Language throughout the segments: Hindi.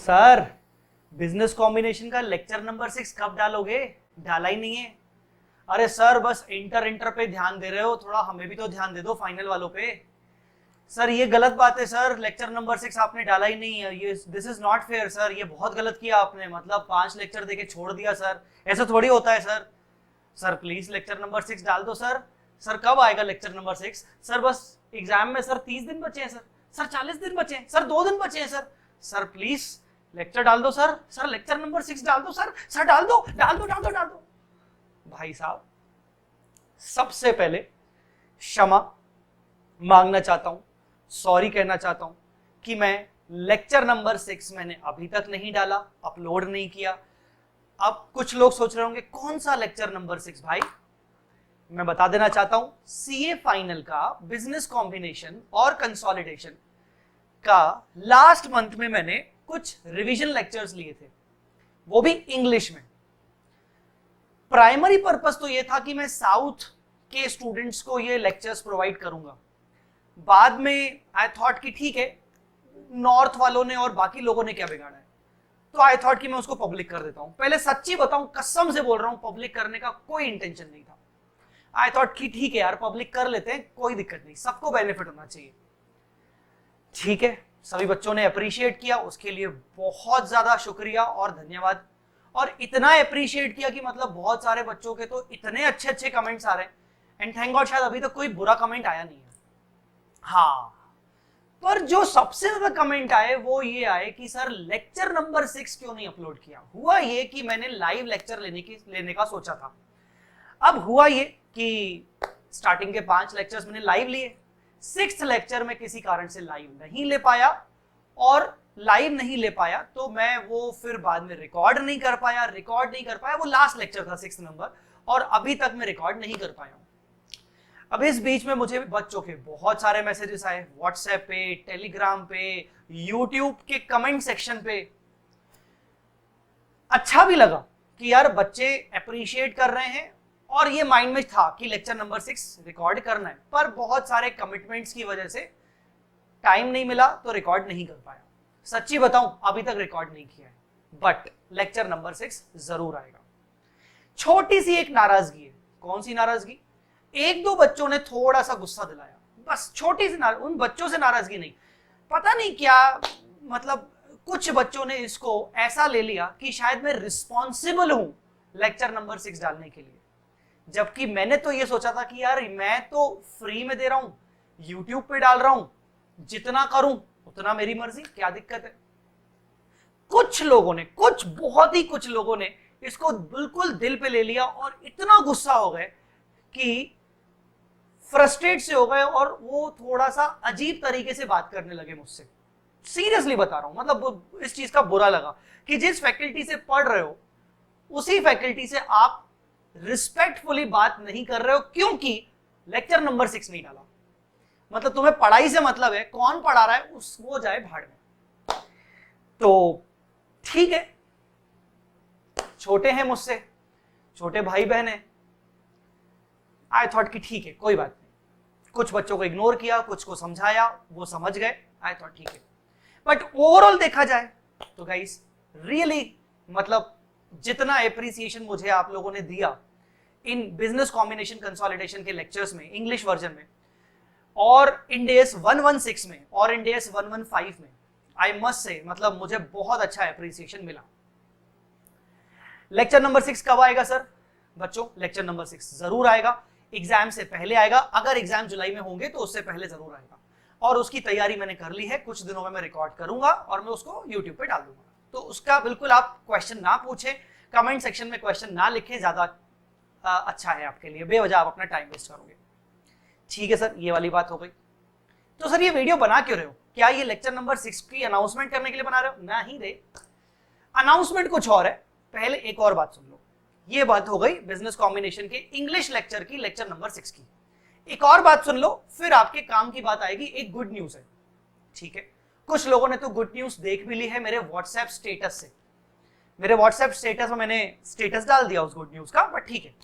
सर बिजनेस कॉम्बिनेशन का लेक्चर नंबर 6 कब डालोगे? डाला ही नहीं है। अरे सर बस इंटर पे ध्यान दे रहे हो, थोड़ा हमें भी तो ध्यान दे दो फाइनल वालों पे। सर ये गलत बात है सर, लेक्चर नंबर 6 आपने डाला ही नहीं है, ये this is not fair sir, ये बहुत गलत किया आपने, मतलब 5 लेक्चर देके छोड़ दिया सर, ऐसा थोड़ी होता है sir. Sir please lecture number 6 डाल दो सर। सर कब आएगा लेक्चर नंबर 6? सर बस एग्जाम में सर 30 दिन बचे हैं सर, सर 40 दिन बचे हैं सर, 2 दिन बचे हैं सर। सर प्लीज लेक्चर डाल दो सर, सर लेक्चर नंबर 6 डाल दो सर, सर डाल दो डाल दो डाल दो डाल दो। भाई साहब सबसे पहले क्षमा मांगना चाहता हूं, सॉरी कहना चाहता हूं कि मैं लेक्चर नंबर 6 मैंने अभी तक नहीं डाला, अपलोड नहीं किया। अब कुछ लोग सोच रहे होंगे कौन सा लेक्चर नंबर 6 भाई? मैं बता देना चाहता हूं, सीए फाइनल का बिजनेस कॉम्बिनेशन और कंसोलिडेशन का लास्ट मंथ में मैंने कुछ रिवीजन लेक्चर्स लिए थे, वो भी इंग्लिश में। प्राइमरी पर्पस तो ये था कि मैं साउथ के स्टूडेंट्स को ये लेक्चर्स प्रोवाइड करूंगा। बाद में आई थॉट कि ठीक है, नॉर्थ वालों ने और बाकी लोगों ने क्या बिगाड़ा है, तो आई थॉट कि मैं उसको पब्लिक कर देता हूं। पहले सच्ची बताऊं, कसम से बोल रहा हूं, पब्लिक करने का कोई इंटेंशन नहीं था। आई थॉट कि ठीक है यार पब्लिक कर लेते हैं, कोई दिक्कत नहीं, सबको बेनिफिट होना चाहिए। ठीक है, सभी बच्चों ने अप्रिशिएट किया, उसके लिए बहुत ज्यादा शुक्रिया और धन्यवाद। और इतना अप्रिशिएट किया कि मतलब बहुत सारे बच्चों के तो इतने अच्छे अच्छे कमेंट्स आ रहे हैं, एंड थैंक गॉड शायद अभी तक कोई बुरा कमेंट आया नहीं है। हाँ, पर जो सबसे ज्यादा कमेंट आए वो ये आए कि सर लेक्चर नंबर 6 क्यों नहीं अपलोड किया। हुआ ये कि मैंने लाइव लेक्चर लेने का सोचा था। अब हुआ ये कि स्टार्टिंग के 5 लेक्चर्स मैंने लाइव लिए, 6th लेक्चर में किसी कारण से लाइव नहीं ले पाया, और लाइव नहीं ले पाया तो मैं वो फिर बाद में रिकॉर्ड नहीं कर पाया। वो लास्ट लेक्चर था 6 नंबर, और अभी तक मैं रिकॉर्ड नहीं कर पाया हूं। अब इस बीच में मुझे बच्चों के बहुत सारे मैसेजेस आए, व्हाट्सएप पे, टेलीग्राम पे, यूट्यूब के कमेंट सेक्शन पे। अच्छा भी लगा कि यार बच्चे अप्रिशिएट कर रहे हैं, और ये माइंड में था कि लेक्चर नंबर 6 रिकॉर्ड करना है, पर बहुत सारे कमिटमेंट्स की वजह से टाइम नहीं मिला तो रिकॉर्ड नहीं कर पाया। सच्ची बताऊं, अभी तक रिकॉर्ड नहीं किया है, बट लेक्चर नंबर 6 जरूर आएगा। छोटी सी एक नाराजगी है। कौन सी नाराजगी? 1-2 बच्चों ने थोड़ा सा गुस्सा दिलाया, बस छोटी सी उन बच्चों से नाराजगी नहीं, पता नहीं क्या, मतलब कुछ बच्चों ने इसको ऐसा ले लिया कि शायद मैं रिस्पॉन्सिबल हूं लेक्चर नंबर 6 डालने के लिए, जबकि मैंने तो ये सोचा था कि यार मैं तो फ्री में दे रहा हूं, यूट्यूब पे डाल रहा हूं, जितना करूं उतना मेरी मर्जी, क्या दिक्कत है। कुछ लोगों ने, बहुत ही कुछ लोगों ने इसको बिल्कुल दिल पे ले लिया, और इतना गुस्सा हो गए कि फ्रस्ट्रेट से हो गए, और वो थोड़ा सा अजीब तरीके से बात करने लगे मुझसे। सीरियसली बता रहा हूं, मतलब इस चीज का बुरा लगा कि जिस फैकल्टी से पढ़ रहे हो उसी फैकल्टी से आप रिस्पेक्टफुली बात नहीं कर रहे हो, क्योंकि लेक्चर नंबर 6 नहीं डाला। मतलब तुम्हें पढ़ाई से मतलब है, कौन पढ़ा रहा है उस वो जाए भाड़ में। तो ठीक है, छोटे हैं मुझसे, छोटे भाई बहन है, आई थॉट कि ठीक है कोई बात नहीं। कुछ बच्चों को इग्नोर किया, कुछ को समझाया, वो समझ गए, आई थॉट ठीक है। बट ओवरऑल देखा जाए तो गाइस रियली, मतलब जितना एप्रिसिएशन मुझे आप लोगों ने दिया इन बिजनेस कॉम्बिनेशन कंसोलिडेशन के लेक्चर्स में, इंग्लिश वर्जन में, और इंडेस 116 में, और इंडेस 115 में, आई मस्ट से, मतलब मुझे बहुत अच्छा एप्रिसिएशन मिला। लेक्चर नंबर 6 कब आएगा सर? बच्चों लेक्चर नंबर 6 जरूर आएगा, एग्जाम से पहले आएगा। अगर एग्जाम जुलाई में होंगे तो उससे पहले जरूर आएगा, और उसकी तैयारी मैंने कर ली है। कुछ दिनों में मैं रिकॉर्ड करूंगा और मैं उसको यूट्यूब पे डाल दूंगा, तो उसका बिल्कुल आप क्वेश्चन ना पूछें, कमेंट सेक्शन में क्वेश्चन ना लिखें, ज्यादा अच्छा है आपके लिए, बेवजह आप अपना टाइम वेस्ट करोगे। ठीक है सर, ये वाली बात हो गई। तो सर ये वीडियो बना क्यों रहे हो? क्या ये लेक्चर नंबर 6 की अनाउंसमेंट करने के लिए बना रहे हो? नहीं रे, अनाउंसमेंट कुछ और है। पहले एक और बात सुन लो, ये बात हो गई बिजनेस कॉम्बिनेशन के इंग्लिश लेक्चर की, लेक्चर नंबर 6 की। एक और बात सुन लो, फिर आपके काम की बात आएगी। एक गुड न्यूज है, ठीक है? कुछ लोगों ने तो गुड न्यूज देख भी ली है मेरे व्हाट्सएप स्टेटस से। मेरे व्हाट्सएप स्टेटस में मैंने स्टेटस डाल दिया उस गुड न्यूज का, बट ठीक है,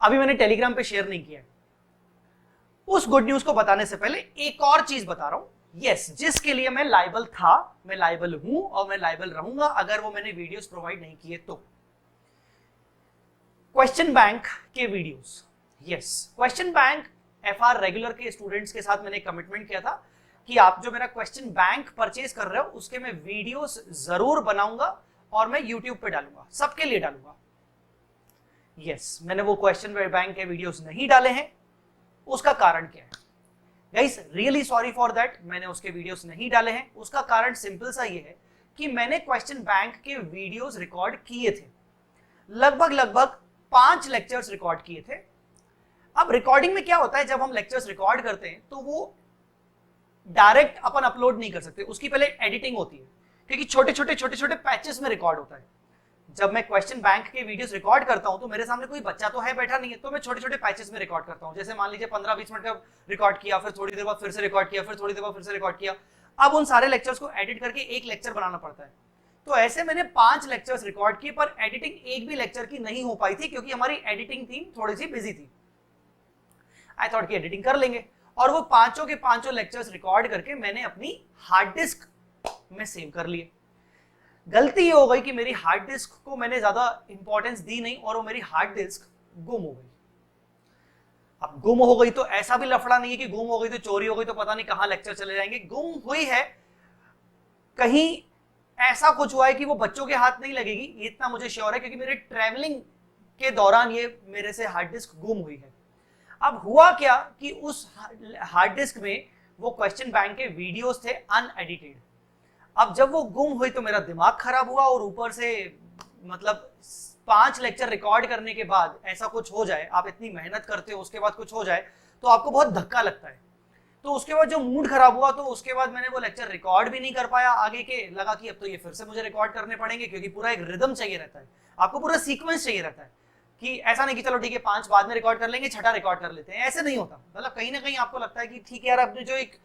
अभी मैंने टेलीग्राम पे शेयर नहीं किया। उस गुड न्यूज को बताने से पहले एक और चीज बता रहा हूं यस, जिसके लिए मैं लायबल था, मैं लायबल हूं और मैं लायबल रहूंगा अगर वो मैंने वीडियोस प्रोवाइड नहीं किए तो। क्वेश्चन बैंक के videos, yes, question bank FR regular के स्टूडेंट्स के साथ मैंने कमिटमेंट किया था कि आप जो मेरा क्वेश्चन बैंक परचेज कर रहे हो उसके मैं वीडियोस जरूर बनाऊंगा और मैं यूट्यूब पे डालूंगा, सबके लिए डालूंगा। यस, मैंने वो क्वेश्चन बैंक के वीडियोस नहीं डाले हैं। उसका कारण क्या है guys? Really sorry for that, मैंने उसके वीडियोस नहीं डाले हैं। उसका कारण सिंपल सा ये है कि मैंने क्वेश्चन बैंक के वीडियोस रिकॉर्ड किए थे, लगभग 5 लेक्चर्स रिकॉर्ड किए थे। अब रिकॉर्डिंग में क्या होता है, जब हम लेक्चर्स रिकॉर्ड करते हैं तो वो डायरेक्ट अपन अपलोड नहीं कर सकते, उसकी पहले एडिटिंग होती है, क्योंकि छोटे छोटे पैचेस में रिकॉर्ड होता है। जब मैं क्वेश्चन बैंक के वीडियोस रिकॉर्ड करता हूं तो मेरे सामने कोई बच्चा तो है बैठा नहीं है, तो मैं छोटे छोटे पैचेस में रिकॉर्ड करता हूं। जैसे मान लीजिए 15-20 मिनट का रिकॉर्ड किया, फिर थोड़ी देर बाद फिर से रिकॉर्ड किया, फिर थोड़ी देर बाद फिर से रिकॉर्ड किया। अब उन सारे लेक्चर्स को एडिट करके एक लेक्चर बनाना पड़ता है। तो ऐसे मैंने 5 लेक्चर्स रिकॉर्ड किए, पर एडिटिंग एक भी लेक्चर की नहीं हो पाई थी क्योंकि हमारी एडिटिंग टीम थोड़ी सी बिजी थी। आई थॉट कि एडिटिंग कर लेंगे, और वो पांचों के पांचों लेक्चर्स रिकॉर्ड करके मैंने अपनी हार्ड डिस्क में सेव कर लिए। गलती ये हो गई कि मेरी हार्ड डिस्क को मैंने ज्यादा इंपॉर्टेंस दी नहीं और वो मेरी हार्ड डिस्क गुम हो गई। अब गुम हो गई तो ऐसा भी लफड़ा नहीं है कि गुम हो गई तो चोरी हो गई तो पता नहीं कहां लेक्चर चले जाएंगे। गुम हुई है, कहीं ऐसा कुछ हुआ है कि वो बच्चों के हाथ नहीं लगेगी, इतना मुझे श्योर है, क्योंकि मेरे ट्रैवलिंग के दौरान ये मेरे से हार्ड डिस्क गुम हुई है। अब हुआ क्या कि उस हार्ड डिस्क में वो क्वेश्चन बैंक के वीडियोस थे अनएडिटेड। अब जब वो गुम हुई तो मेरा दिमाग खराब हुआ, और ऊपर से मतलब 5 लेक्चर रिकॉर्ड करने के बाद ऐसा कुछ हो जाए, आप इतनी मेहनत करते हो उसके बाद कुछ हो जाए तो आपको बहुत धक्का लगता है। तो उसके बाद जो मूड खराब हुआ, तो उसके बाद मैंने वो लेक्चर रिकॉर्ड भी नहीं कर पाया आगे के। लगा कि अब तो ये फिर से मुझे रिकॉर्ड करने पड़ेंगे, क्योंकि पूरा एक रिदम चाहिए रहता है, आपको पूरा सीक्वेंस चाहिए रहता है, कि ऐसा नहीं कि चलो ठीक है 5 बाद में रिकॉर्ड कर लेंगे, 6ठा रिकॉर्ड कर लेते हैं, ऐसे नहीं होता। मतलब कहीं ना कहीं आपको लगता है कि ठीक है यार, आपने जो एक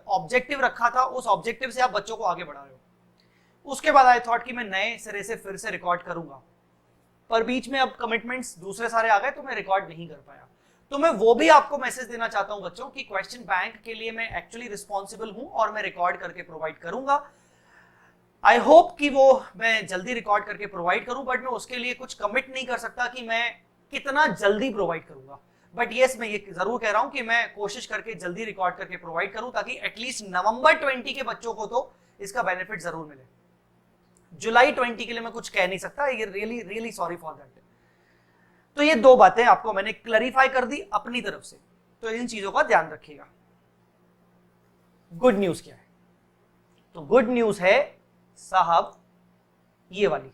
ऑब्जेक्टिव रखा था उस ऑब्जेक्टिव से आप बच्चों को आगे बढ़ा रहे हो। उसके बाद आई थॉट कि मैं नए सिरे से फिर से रिकॉर्ड करूंगा, पर बीच में अब कमिटमेंट्स दूसरे सारे आ गए तो मैं रिकॉर्ड नहीं कर पाया। तो मैं वो भी आपको मैसेज देना चाहता हूं बच्चों कि क्वेश्चन बैंक के लिए मैं एक्चुअली रिस्पॉन्सिबल हूं और मैं रिकॉर्ड करके प्रोवाइड करूंगा। आई होप कि वो मैं जल्दी रिकॉर्ड करके प्रोवाइड करूं, बट मैं उसके लिए कुछ कमिट नहीं कर सकता कि मैं कितना जल्दी प्रोवाइड करूंगा। बट यस, मैं ये जरूर कह रहा हूं कि मैं कोशिश करके जल्दी रिकॉर्ड करके प्रोवाइड करूं, ताकि एटलीस्ट नवंबर 20 के बच्चों को तो इसका बेनिफिट जरूर मिले। जुलाई 20 के लिए मैं कुछ कह नहीं सकता, ये रियली सॉरी फॉर दैट। तो ये 2 बातें आपको मैंने क्लैरिफाई कर दी अपनी तरफ से, तो इन चीजों का ध्यान रखिएगा। गुड न्यूज क्या है? तो गुड न्यूज है साहब ये वाली,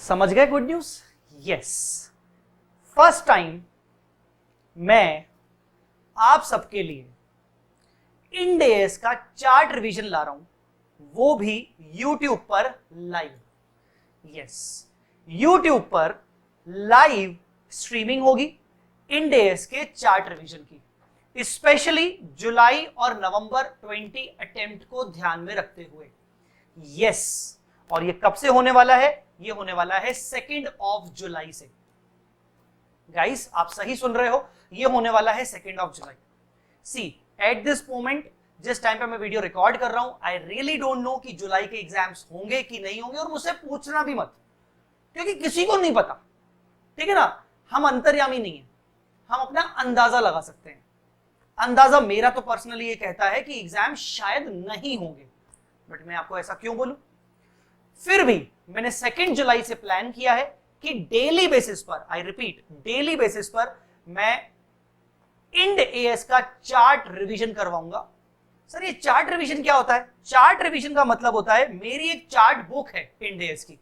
समझ गए good news? Yes, first time मैं आप सबके लिए इंड एएस का चार्ट रिवीजन ला रहा हूं, वो भी YouTube पर लाइव। यस, YouTube पर लाइव स्ट्रीमिंग होगी इंड एएस के चार्ट रिवीजन की, स्पेशली जुलाई और नवंबर 20 अटेम्प्ट को ध्यान में रखते हुए। यस, और ये कब से होने वाला है? ये होने वाला है 2 जुलाई से। गाइस आप सही सुन रहे हो, ये होने वाला है 2 जुलाई। सी एट दिस मोमेंट, जिस टाइम पे मैं वीडियो रिकॉर्ड कर रहा हूं, आई रियली डोंट नो कि जुलाई के एग्जाम्स होंगे कि नहीं होंगे, और मुझसे पूछना भी मत, क्योंकि किसी को नहीं पता। ठीक है ना, हम अंतर्यामी नहीं है, हम अपना अंदाजा लगा सकते हैं। अंदाजा मेरा तो पर्सनली ये कहता है कि एग्जाम शायद नहीं होंगे, बट मैं आपको ऐसा क्यों बोलूं? फिर भी मैंने 2 जुलाई से प्लान किया है कि डेली बेसिस पर, आई रिपीट डेली बेसिस पर, मैं इंड एएस का चार्ट रिवीजन करवाऊंगा। सर ये चार्ट रिवीजन क्या होता है? चार्ट रिवीजन का मतलब होता है, मेरी एक चार्ट बुक है इंड एएस की।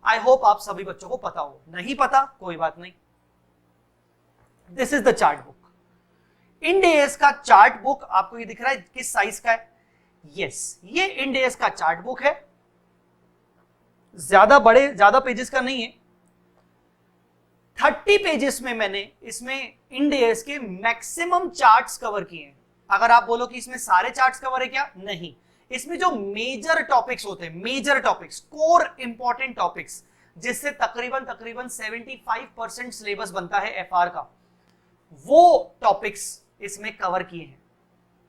आई होप आप सभी बच्चों को पता हो, नहीं पता कोई बात नहीं, this is the chart book. Ind AS का चार्ट बुक आपको ये दिख रहा है किस साइज का है? यस, ये इंड एएस का चार्ट बुक है, ज्यादा पेजेस का नहीं है। 30 पेजेस में मैंने इसमें इंड एएस के मैक्सिमम चार्ट्स कवर किए हैं। अगर आप बोलो कि इसमें सारे चार्ट्स कवर है क्या? नहीं, इसमें जो मेजर टॉपिक्स होते हैं, major topics, core important topics, जिससे तकरीबन 75% सिलेबस बनता है एफआर का, वो टॉपिक्स इसमें कवर किए हैं।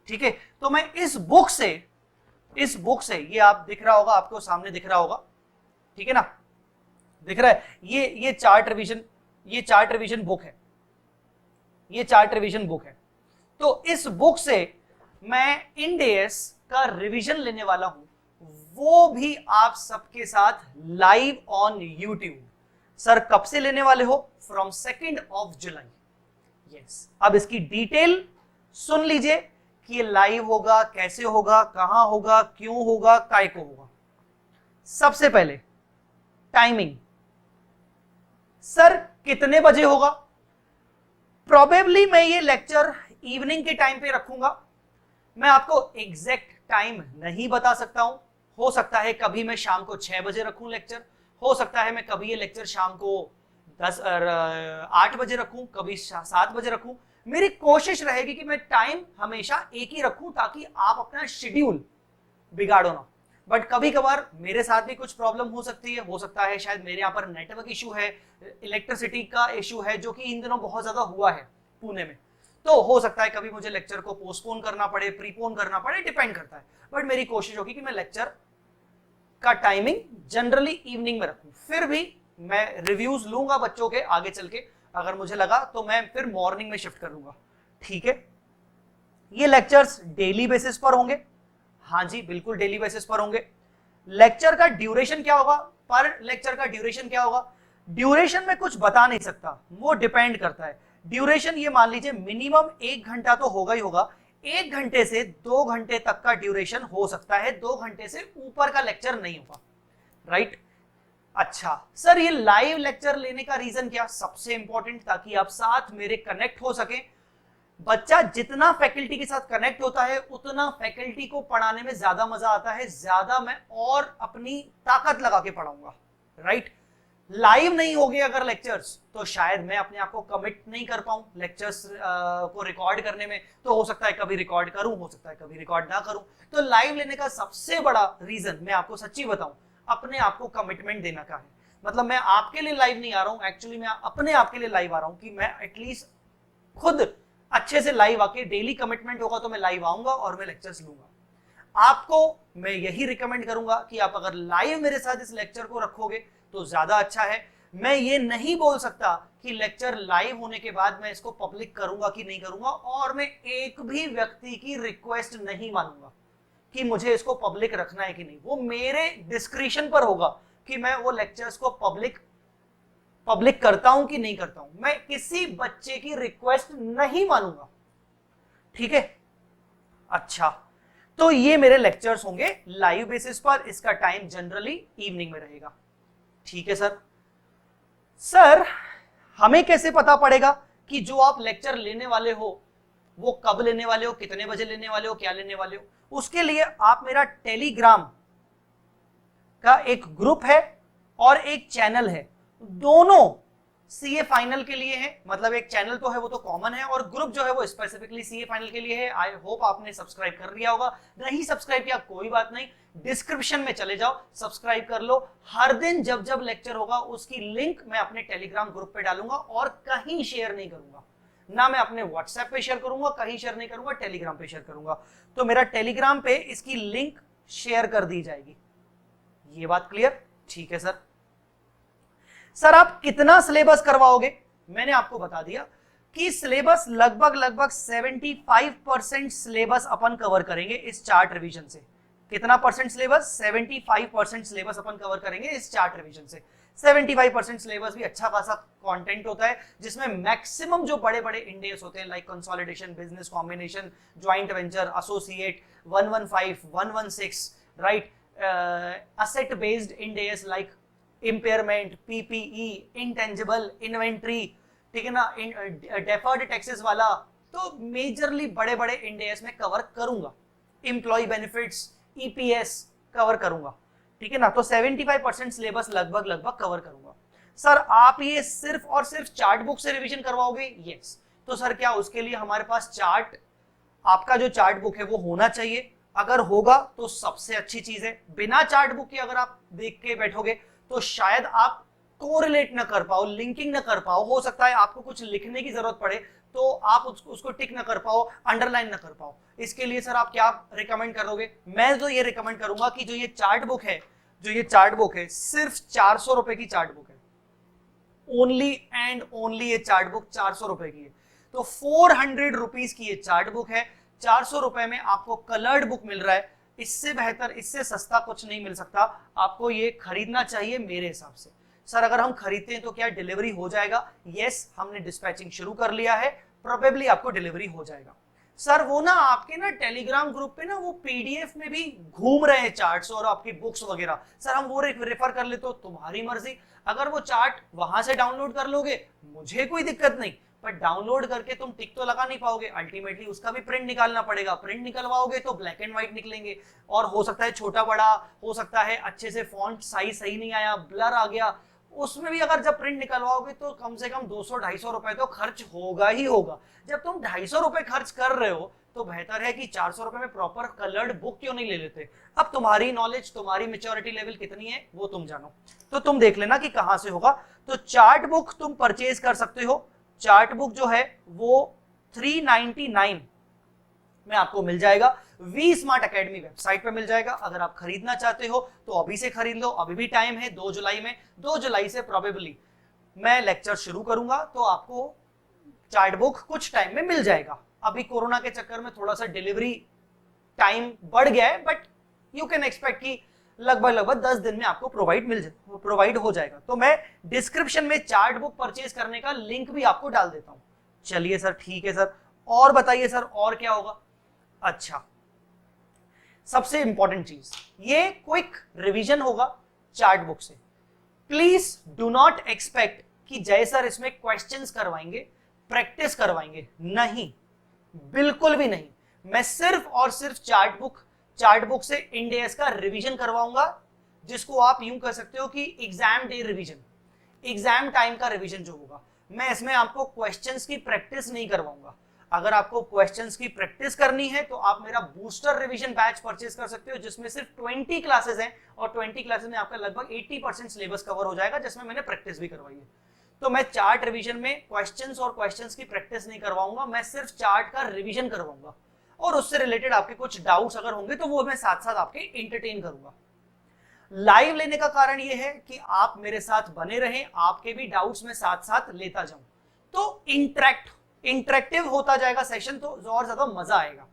ठीक है, तो मैं इस बुक से ये आप दिख रहा होगा, आपको सामने दिख रहा होगा, ठीक है ना, दिख रहा है, ये चार्ट रिवीजन बुक है, ये चार्ट रिवीजन बुक है। तो इस बुक से मैं इंड एएस का रिवीजन लेने वाला हूं, वो भी आप सबके साथ लाइव ऑन यूट्यूब। सर कब से लेने वाले हो? From 2 July. यस, अब इसकी डिटेल सुन लीजिए कि ये लाइव होगा, कैसे होगा, कहां होगा, क्यों होगा, काय को होगा। सबसे पहले टाइमिंग, सर कितने बजे होगा? प्रोबेबली मैं ये लेक्चर इवनिंग के टाइम पे रखूंगा। मैं आपको एग्जैक्ट टाइम नहीं बता सकता हूं, हो सकता है कभी मैं शाम को 6 बजे रखूं लेक्चर, हो सकता है मैं कभी ये लेक्चर शाम को 8 बजे रखूं, कभी 7 बजे रखूं। मेरी कोशिश रहेगी कि मैं टाइम हमेशा एक ही रखूं ताकि आप अपना शेड्यूल बिगाड़ो ना। बट कभी कभार मेरे साथ भी कुछ प्रॉब्लम हो सकती है, हो सकता है शायद मेरे यहाँ पर नेटवर्क इशू है, इलेक्ट्रिसिटी का इशू है, जो कि इन दिनों बहुत ज्यादा हुआ है पुणे में, तो हो सकता है कभी मुझे लेक्चर को पोस्टपोन करना पड़े, प्रीपोन करना पड़े, डिपेंड करता है। बट मेरी कोशिश होगी कि मैं लेक्चर का टाइमिंग जनरली इवनिंग में रखूं। फिर भी मैं रिव्यूज लूंगा बच्चों के आगे चल के, अगर मुझे लगा तो मैं फिर मॉर्निंग में शिफ्ट करूंगा। ठीक है, ये लेक्चर्स डेली बेसिस पर होंगे। हाँ जी, बिल्कुल डेली बेसिस पर होंगे। लेक्चर का ड्यूरेशन क्या होगा? पर लेक्चर का ड्यूरेशन क्या होगा? ड्यूरेशन में कुछ बता नहीं सकता, वो डिपेंड करता है। ड्यूरेशन ये मान लीजिए मिनिमम 1 घंटा तो होगा ही होगा, 1 घंटे से 2 घंटे तक का ड्यूरेशन हो सकता है, 2 घंटे से ऊपर का लेक्चर नहीं होगा, राइट। अच्छा सर, ये लाइव लेक्चर लेने का रीजन क्या? सबसे इंपॉर्टेंट, ताकि आप साथ मेरे कनेक्ट हो सके। बच्चा जितना फैकल्टी के साथ कनेक्ट होता है उतना फैकल्टी को पढ़ाने में ज्यादा मजा आता है, ज्यादा मैं और अपनी ताकत लगा के पढ़ाऊंगा, राइट। लाइव नहीं हो गए अगर लेक्चर्स, तो शायद मैं अपने आप को कमिट नहीं कर पाऊं लेक्चर्स को रिकॉर्ड करने में। तो हो सकता है कभी रिकॉर्ड करूं, हो सकता है कभी रिकॉर्ड ना करूं। तो लाइव लेने का सबसे बड़ा रीजन, मैं आपको सच्ची बताऊं, अपने आप को कमिटमेंट देना का है। मतलब मैं आपके लिए लाइव नहीं आ रहा हूं, एक्चुअली मैं अपने आप के लिए लाइव आ रहा हूं कि मैं एटलीस्ट खुद अच्छे से लाइव आके, डेली कमिटमेंट होगा तो मैं लाइव आऊंगा और मैं लेक्चर्स लूंगा। आपको मैं यही रिकमेंड करूंगा कि आप अगर लाइव मेरे साथ इस लेक्चर को रखोगे तो ज्यादा अच्छा है। मैं ये नहीं बोल सकता कि लेक्चर लाइव होने के बाद मैं इसको पब्लिक करूंगा कि नहीं करूंगा, और मैं एक भी व्यक्ति की रिक्वेस्ट नहीं मानूंगा कि मुझे इसको पब्लिक रखना है कि नहीं। वो मेरे डिस्क्रिप्शन पर होगा कि मैं वो लेक्चर्स को पब्लिक करता हूं कि नहीं करता हूं। मैं किसी बच्चे की रिक्वेस्ट नहीं मानूंगा, ठीक है। अच्छा, तो ये मेरे लेक्चर्स होंगे लाइव बेसिस पर, इसका टाइम जनरली इवनिंग में रहेगा, ठीक है सर। सर हमें कैसे पता पड़ेगा कि जो आप लेक्चर लेने वाले हो वो कब लेने वाले हो, कितने बजे लेने वाले हो, क्या लेने वाले हो? उसके लिए आप मेरा टेलीग्राम का एक ग्रुप है और एक चैनल है, दोनों सीए फाइनल के लिए है। मतलब एक चैनल तो है, वो तो कॉमन है, और ग्रुप जो है वो स्पेसिफिकली सीए फाइनल के लिए है। आई होप आपने सब्सक्राइब कर लिया होगा, नहीं सब्सक्राइब किया कोई बात नहीं, डिस्क्रिप्शन में चले जाओ, सब्सक्राइब कर लो। हर दिन जब जब लेक्चर होगा उसकी लिंक मैं अपने टेलीग्राम ग्रुप पे डालूंगा, और कहीं शेयर नहीं करूंगा, ना मैं अपने व्हाट्सएप पे शेयर करूंगा, कहीं शेयर नहीं करूंगा, टेलीग्राम पे शेयर करूंगा। तो मेरा टेलीग्राम पे इसकी लिंक शेयर कर दी जाएगी। ये बात क्लियर? ठीक है सर। सर आप कितना सिलेबस करवाओगे? मैंने आपको बता दिया कि सिलेबस लगभग 75% सिलेबस अपन कवर करेंगे इस चार्ट रिवीजन से। कितना परसेंट सिलेबस? 75% सिलेबस अपन कवर करेंगे इस चार्ट रिवीजन से। 75% सिलेबस भी अच्छा खासा कंटेंट होता है, जिसमें मैक्सिमम जो बड़े बड़े इंडेस होते हैं, like consolidation, business combination, joint venture, associate, 115, 116, right, asset based Ind AS like impairment, PPE, intangible, inventory, ठीक है ना, डेफर्ड टैक्सेस वाला, तो मेजरली बड़े बड़े इंडेस में कवर करूंगा। एम्प्लॉय बेनिफिट्स, ईपीएस कवर करूंगा, ठीक है ना। तो 75% सिलेबस लगभग कवर करूंगा। सर आप ये सिर्फ और सिर्फ चार्ट बुक से रिवीजन करवाओगे? यस। तो सर क्या उसके लिए हमारे पास चार्ट, आपका जो चार्ट बुक है वो होना चाहिए? अगर होगा तो सबसे अच्छी चीज है, बिना चार्ट बुक के अगर आप देख के बैठोगे तो शायद आप कोरिलेट ना कर पाओ, लिंकिंग ना कर पाओ, हो सकता है आपको कुछ लिखने की जरूरत पड़े तो आप उसको टिक ना कर पाओ, अंडरलाइन ना कर पाओ। इसके लिए सर आप क्या रिकमेंड करोगे? मैं तो ये रिकमेंड करूंगा कि जो ये चार्ट बुक है सिर्फ 400 रुपए की चार्ट बुक है, ओनली एंड ओनली। ये चार्ट बुक 400 रुपए की है, तो 400 रुपीज की ये चार्ट बुक है, 400 रुपए में आपको कलर्ड बुक मिल रहा है। इससे बेहतर, इससे सस्ता कुछ नहीं मिल सकता। आपको ये खरीदना चाहिए मेरे हिसाब से। सर अगर हम खरीदते हैं तो क्या डिलीवरी हो जाएगा? यस, हमने डिस्पैचिंग शुरू कर लिया है, प्रोबेबली आपको डिलीवरी हो जाएगा। सर वो ना आपके ना टेलीग्राम ग्रुप पे ना वो पीडीएफ में भी घूम रहे हैं चार्ट्स और आपकी बुक्स वगैरह, सर हम वो रेफर कर ले तो तुम्हारी मर्जी। अगर वो चार्ट वहां से डाउनलोड कर लोगे मुझे कोई दिक्कत नहीं, पर डाउनलोड करके तुम टिक तो लगा नहीं पाओगे, अल्टीमेटली उसका भी प्रिंट निकालना पड़ेगा। प्रिंट निकलवाओगे तो ब्लैक एंड व्हाइट निकलेंगे, और हो सकता है छोटा बड़ा, हो सकता है अच्छे से फॉन्ट साइज सही नहीं आया, ब्लर आ गया, उसमें भी अगर जब प्रिंट निकलवाओगे तो कम से कम 200-250 रुपए तो खर्च होगा ही होगा। जब तुम 250 रुपए खर्च कर रहे हो तो बेहतर है कि 400 रुपए में प्रॉपर कलर्ड बुक क्यों नहीं ले लेते। अब तुम्हारी नॉलेज, तुम्हारी मेच्योरिटी लेवल कितनी है वो तुम जानो, तो तुम देख लेना कि कहां से होगा। तो चार्ट बुक तुम परचेज कर सकते हो। चार्ट बुक जो है वो 399 में आपको मिल जाएगा, वी स्मार्ट अकेडमी वेबसाइट पे मिल जाएगा। अगर आप खरीदना चाहते हो तो अभी से खरीद लो, अभी भी टाइम है 2 जुलाई में। 2 जुलाई से प्रोबेबली मैं लेक्चर शुरू करूंगा तो आपको चार्ट बुक कुछ टाइम में मिल जाएगा। अभी कोरोना के चक्कर में थोड़ा सा डिलीवरी टाइम बढ़ गया है, बट यू कैन एक्सपेक्ट कि लगभग 10 दिन में आपको प्रोवाइड हो जाएगा। तो मैं डिस्क्रिप्शन में चार्ट बुक परचेज करने का लिंक भी आपको डाल देता हूं। चलिए सर, ठीक है सर, और बताइए सर और क्या होगा? अच्छा, सबसे इंपॉर्टेंट चीज, ये क्विक रिवीजन होगा चार्ट बुक से। प्लीज डू नॉट एक्सपेक्ट कि जय सर इसमें क्वेश्चंस करवाएंगे, प्रैक्टिस करवाएंगे, नहीं, बिल्कुल भी नहीं। मैं सिर्फ और सिर्फ चार्ट बुक से इंडेस का रिवीजन करवाऊंगा, जिसको आप यूं कर सकते हो कि exam day revision, exam time का रिवीजन जो होगा। मैं इसमें आपको क्वेश्चंस की प्रैक्टिस नहीं करवाऊंगा। अगर आपको क्वेश्चंस की प्रैक्टिस करनी है तो आप मेरा बूस्टर रिवीजन बैच परचेज कर सकते हो, जिसमें सिर्फ 20 क्लासेस हैं, और 20 क्लासेस में आपका लगभग 80% सिलेबस कवर हो जाएगा, जिसमें मैंने प्रैक्टिस भी करवाई है। तो मैं चार्ट रिवीजन में क्वेश्चंस और क्वेश्चंस की प्रैक्टिस नहीं करवाऊंगा, मैं सिर्फ चार्ट का रिवीजन करवाऊंगा, और उससे रिलेटेड आपके कुछ डाउट्स अगर होंगे तो वो मैं साथ साथ आपके इंटरटेन करूंगा। लाइव लेने का कारण ये है कि आप मेरे साथ बने रहें, आपके भी डाउट्स में साथ साथ लेता जाऊं, तो इंटरेक्टिव होता जाएगा सेशन, तो और ज्यादा मजा आएगा।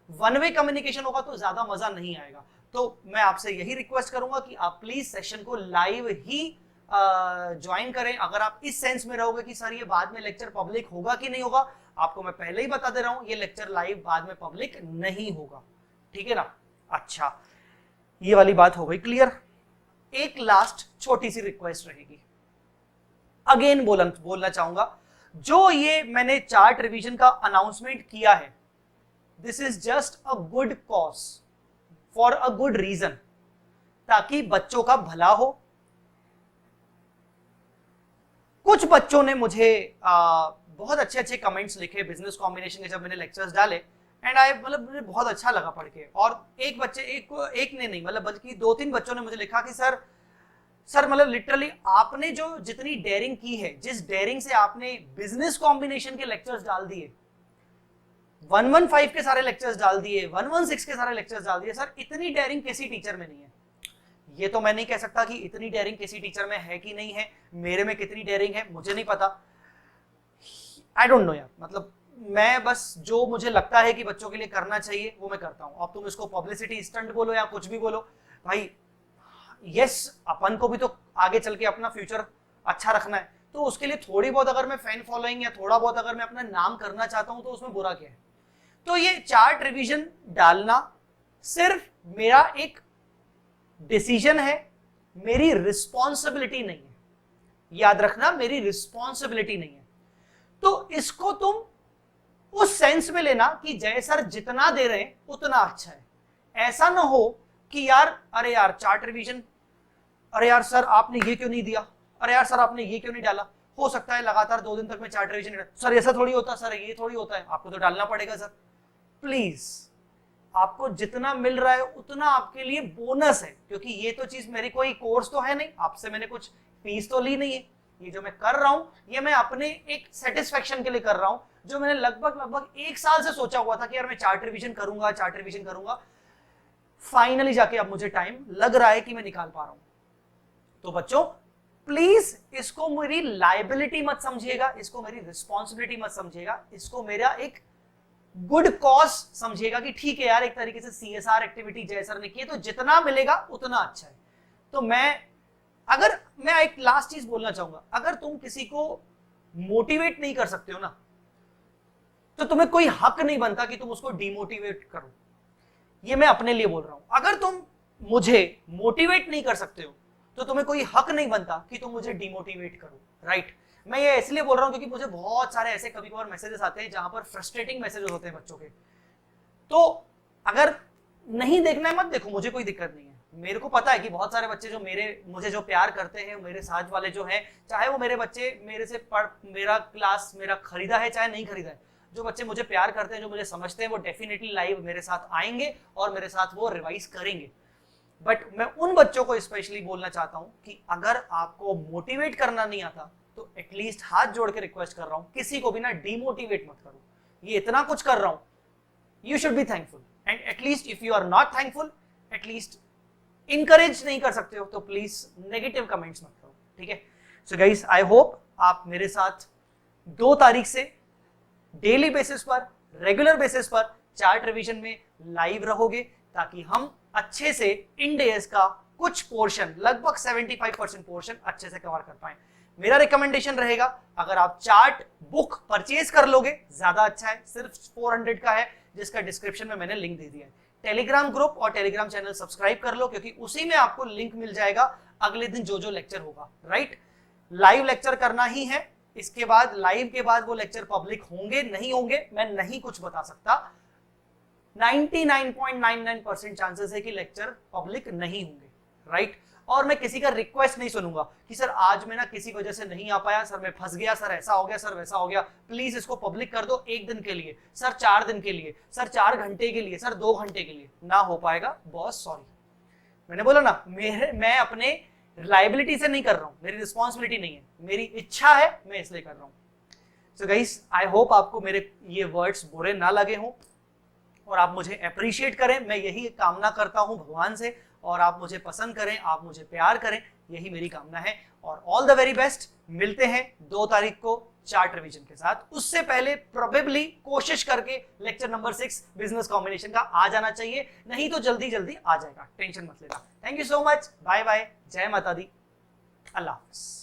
वन वे कम्युनिकेशन होगा तो ज्यादा मजा नहीं आएगा। तो मैं आपसे यही रिक्वेस्ट करूंगा कि आप प्लीज सेशन को लाइव ही ज्वाइन करें। अगर आप इस सेंस में रहोगे कि सर ये बाद में लेक्चर पब्लिक होगा कि नहीं होगा, आपको मैं पहले ही बता दे रहा हूं, ये लेक्चर लाइव बाद में पब्लिक नहीं होगा, ठीक है ना? अच्छा, ये वाली बात हो गई क्लियर। एक लास्ट छोटी सी रिक्वेस्ट रहेगी, अगेन बोलना चाहूंगा, जो ये मैंने चार्ट रिवीजन का अनाउंसमेंट किया है, this is just a good cause for a good reason, ताकि बच्चों का भला हो। कुछ बच्चों ने मुझे बहुत अच्छे कमेंट्स लिखे बिजनेस कॉम्बिनेशन के जब मैंने लेक्चर्स डाले, एंड मतलब मुझे बहुत अच्छा लगा पढ़ के। और एक ने नहीं, मतलब बल्कि 2-3 बच्चों ने मुझे लिखा कि सर मतलब लिटरली आपने जो जितनी डेयरिंग की है, जिस डेयरिंग से आपने बिजनेस कॉम्बिनेशन के लेक्चर्स डाल दिए, 115 के सारे लेक्चर्स डाल दिए, 116 के सारे लेक्चर्स डाल दिए, सर इतनी डेयरिंग किसी टीचर में नहीं है। ये तो मैं नहीं कह सकता कि इतनी डेयरिंग किसी टीचर में है कि नहीं है, मेरे में कितनी डेयरिंग है मुझे नहीं पता, आई डोंट नो यार। मतलब मैं बस जो मुझे लगता है कि बच्चों के लिए करना चाहिए वो मैं करता हूं। अब तुम इसको पब्लिसिटी स्टंट बोलो या कुछ भी बोलो, भाई यस, अपन को भी तो आगे चल के अपना फ्यूचर अच्छा रखना है, तो उसके लिए थोड़ी बहुत अगर मैं फैन फॉलोइंग या थोड़ा बहुत अगर मैं अपना नाम करना चाहता हूं तो उसमें बुरा क्या है? तो ये चार्ट रिवीजन डालना सिर्फ मेरा एक डिसीजन है, मेरी रिस्पॉन्सिबिलिटी नहीं है, याद रखना, मेरी रिस्पॉन्सिबिलिटी नहीं है। तो इसको तुम उस सेंस में लेना कि जय सर जितना दे रहे हैं उतना अच्छा है। ऐसा ना हो कि यार अरे यार चार्ट रिवीजन, अरे यार सर आपने ये क्यों नहीं दिया, अरे यार सर आपने ये क्यों नहीं डाला। हो सकता है लगातार 2 दिन तक मैं चार्ट रिवीजन, सर ऐसा थोड़ी होता, सर ये थोड़ी होता है, आपको तो डालना पड़ेगा सर। प्लीज आपको जितना मिल रहा है उतना आपके लिए बोनस है, क्योंकि ये तो चीज मेरी कोई कोर्स तो है नहीं, आपसे मैंने कुछ फीस तो ली नहीं है। ये जो मैं कर रहा हूं ये मैं अपने एक सेटिस्फेक्शन के लिए कर रहा हूं, जो मैंने लगभग 1 साल से सोचा हुआ था कि यार मैं चार्ट रिवीजन करूंगा। फाइनली जाके अब मुझे टाइम लग रहा है कि मैं निकाल पा रहा हूं। तो बच्चों प्लीज इसको मेरी लायबिलिटी मत समझिएगा, इसको मेरी रिस्पॉन्सिबिलिटी मत समझिएगा, इसको मेरा एक गुड कॉज समझिएगा कि ठीक है यार, एक तरीके से CSR एक्टिविटी जय सर ने की, तो जितना मिलेगा उतना अच्छा है। तो मैं एक लास्ट चीज बोलना चाहूंगा, अगर तुम किसी को मोटिवेट नहीं कर सकते हो ना, तो तुम्हें कोई हक नहीं बनता कि तुम उसको डिमोटिवेट करो। ये मैं अपने लिए बोल रहा हूं, अगर तुम मुझे मोटिवेट नहीं कर सकते हो तो तुम्हें कोई हक नहीं बनता कि तुम मुझे डिमोटिवेट करो, राइट। मैं ये इसलिए बोल रहा हूं क्योंकि मुझे बहुत सारे ऐसे कभी कभार मैसेजेस आते हैं जहां पर फ्रस्ट्रेटिंग मैसेजेस होते हैं बच्चों के। तो अगर नहीं देखना है मत देखो, मुझे कोई दिक्कत नहीं है। मेरे को पता है कि बहुत सारे बच्चे जो मुझे जो प्यार करते हैं, मेरे साथ वाले जो हैं, चाहे वो मेरे बच्चे मेरे से मेरा क्लास मेरा खरीदा है चाहे नहीं खरीदा है, जो बच्चे मुझे प्यार करते हैं, जो मुझे समझते हैं, वो डेफिनेटली लाइव मेरे साथ आएंगे और मेरे साथ वो रिवाइज करेंगे। बट मैं उन बच्चों को स्पेशली बोलना चाहता हूं कि अगर आपको मोटिवेट करना नहीं आता तो एटलीस्ट हाथ जोड़ के रिक्वेस्ट कर रहा हूं, किसी को भी ना डिमोटिवेट मत करो। ये इतना कुछ कर रहा हूं, you should be thankful, and at least if you are not thankful, at least encourage नहीं कर सकते हो तो प्लीज नेगेटिव कमेंट्स मत करो, ठीक है। सो गाइस, आई होप आप मेरे साथ 2 तारीख से डेली बेसिस पर, रेगुलर बेसिस पर चार्ट रिवीजन में लाइव रहोगे, ताकि हम अच्छे से इंड एएस का कुछ पोर्शन, लगभग 75% पोर्शन अच्छे से कवर कर पाए। मेरा रिकमेंडेशन रहेगा, अगर आप चार्ट बुक परचेज कर लोगे ज्यादा अच्छा है, सिर्फ 400 का है, जिसका डिस्क्रिप्शन में मैंने लिंक दे दिया है। टेलीग्राम ग्रुप और टेलीग्राम चैनल सब्सक्राइब कर लो, क्योंकि उसी में आपको लिंक मिल जाएगा अगले दिन जो लेक्चर होगा, राइट। लाइव लेक्चर करना ही है, इसके बाद लाइव के बाद वो लेक्चर पब्लिक होंगे नहीं होंगे मैं नहीं कुछ बता सकता। 99.99% चांसेस है कि लेक्चर पब्लिक नहीं होंगे, राइट। और मैं किसी का रिक्वेस्ट नहीं सुनूंगा कि सर आज मैं ना किसी वजह से नहीं आ पाया, सर मैं फंस गया, सर ऐसा हो गया, सर वैसा हो गया, प्लीज इसको पब्लिक कर दो 1 दिन के लिए, सर 4 दिन के लिए, सर 4 घंटे के लिए, सर 2 घंटे के लिए। ना हो पाएगा बॉस, सॉरी। मैंने बोला ना, मैं अपने लायबिलिटी से नहीं कर रहा हूं, मेरी रिस्पॉन्सिबिलिटी नहीं है, मेरी इच्छा है, मैं इसलिए कर रहा हूं। सो गाइस, आई होप आपको मेरे ये वर्ड्स बुरे ना लगे हों और आप मुझे अप्रिशिएट करें। मैं यही कामना करता हूं भगवान से, और आप मुझे पसंद करें, आप मुझे प्यार करें, यही मेरी कामना है। और ऑल द वेरी बेस्ट। मिलते हैं 2 तारीख को चार्ट रिवीजन के साथ। उससे पहले प्रोबेबली कोशिश करके लेक्चर नंबर 6 बिजनेस कॉम्बिनेशन का आ जाना चाहिए, नहीं तो जल्दी जल्दी आ जाएगा, टेंशन मत लेना। Thank you so much, bye bye, जय माता दी, अल्लाह हाफिज।